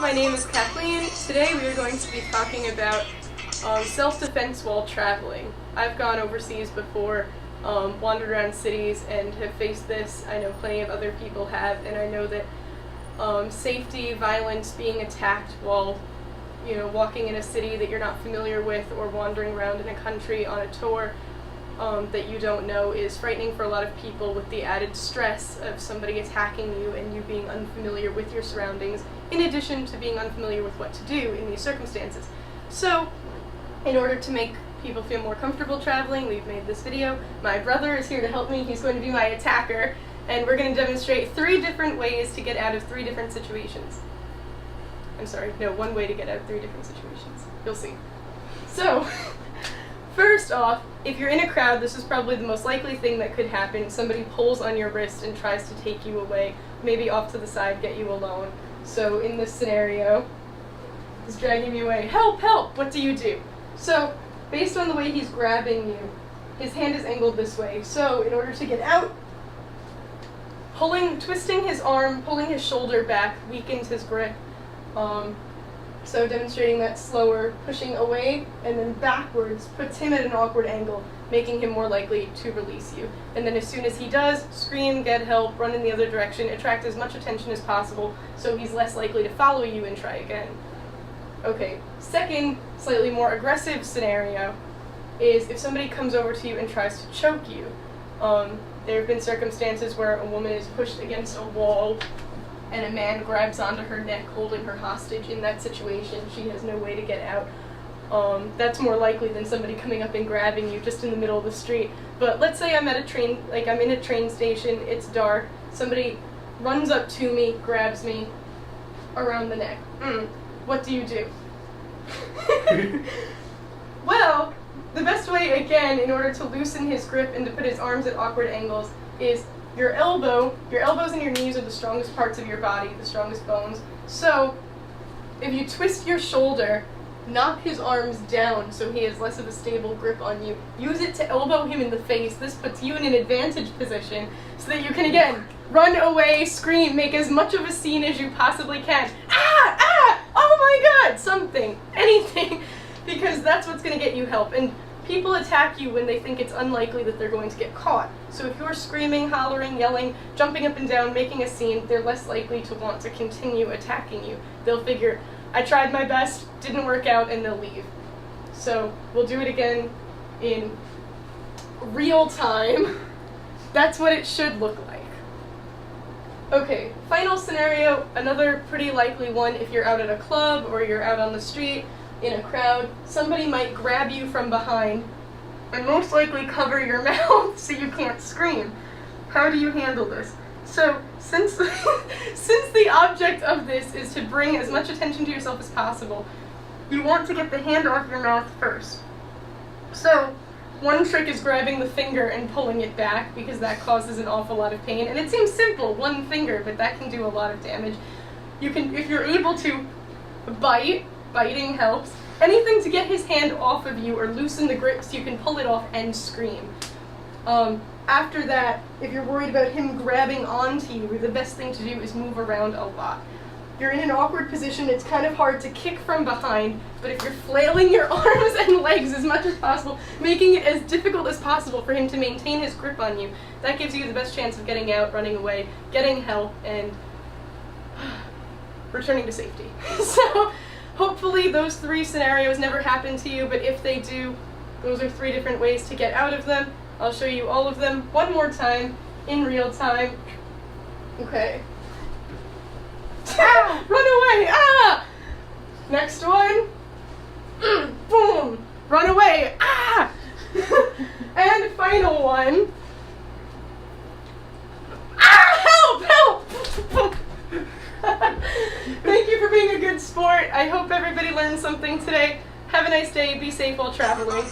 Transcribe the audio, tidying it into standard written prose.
my name is Kathleen. Today we are going to be talking about self-defense while traveling. I've gone overseas before, wandered around cities, and have faced this. I know plenty of other people have, and I know that safety, violence, being attacked while walking in a city that you're not familiar with or wandering around in a country on a tour that you don't know is frightening for a lot of people, with the added stress of somebody attacking you and you being unfamiliar with your surroundings, in addition to being unfamiliar with what to do in these circumstances. So, in order to make people feel more comfortable traveling, we've made this video. My brother is here to help me. He's going to be my attacker, and we're going to demonstrate 3 different ways to get out of 3 different situations. I'm sorry, no, 1 way to get out of 3 different situations. You'll see. So, first off, if you're in a crowd, this is probably the most likely thing that could happen. Somebody pulls on your wrist and tries to take you away, maybe off to the side, get you alone. So in this scenario, he's dragging you away. Help, help! What do you do? So, based on the way he's grabbing you, his hand is angled this way. So, in order to get out, twisting his arm, pulling his shoulder back, weakens his grip. So demonstrating that slower pushing away and then backwards puts him at an awkward angle, making him more likely to release you. And then as soon as he does, scream, get help, run in the other direction, attract as much attention as possible so he's less likely to follow you and try again. Okay, second, slightly more aggressive scenario is if somebody comes over to you and tries to choke you. There have been circumstances where a woman is pushed against a wall and a man grabs onto her neck, holding her hostage. In that situation, she has no way to get out. That's more likely than somebody coming up and grabbing you just in the middle of the street. But let's say I'm at a train, I'm in a train station, it's dark, somebody runs up to me, grabs me around the neck. What do you do? Well, the best way, again, in order to loosen his grip and to put his arms at awkward angles, is your elbows and your knees are the strongest parts of your body, the strongest bones. So, if you twist your shoulder, knock his arms down so he has less of a stable grip on you. Use it to elbow him in the face. This puts you in an advantage position so that you can, again, run away, scream, make as much of a scene as you possibly can. Ah! Ah! Oh my god! Something. Anything. Because that's what's going to get you help. And people attack you when they think it's unlikely that they're going to get caught. So if you're screaming, hollering, yelling, jumping up and down, making a scene, they're less likely to want to continue attacking you. They'll figure, I tried my best, didn't work out, and they'll leave. So we'll do it again in real time. That's what it should look like. Okay, final scenario, another pretty likely one if you're out at a club or you're out on the street in a crowd. Somebody might grab you from behind and most likely cover your mouth so you can't scream. How do you handle this? So, since the object of this is to bring as much attention to yourself as possible, you want to get the hand off your mouth first. So, one trick is grabbing the finger and pulling it back, because that causes an awful lot of pain. And it seems simple, one finger, but that can do a lot of damage. You can, if you're able to biting helps. Anything to get his hand off of you or loosen the grip so you can pull it off and scream. After that, if you're worried about him grabbing onto you, the best thing to do is move around a lot. You're in an awkward position, it's kind of hard to kick from behind, but if you're flailing your arms and legs as much as possible, making it as difficult as possible for him to maintain his grip on you, that gives you the best chance of getting out, running away, getting help, and returning to safety. So, hopefully those 3 scenarios never happen to you, but if they do, those are 3 different ways to get out of them. I'll show you all of them one more time, in real time. Okay. Ah! Run away! Ah! Next one. Boom! Run away! Ah! And final one. Ah! Help! Help! Thank you for being a good sport. I hope everybody learned something today. Have a nice day. Be safe while traveling.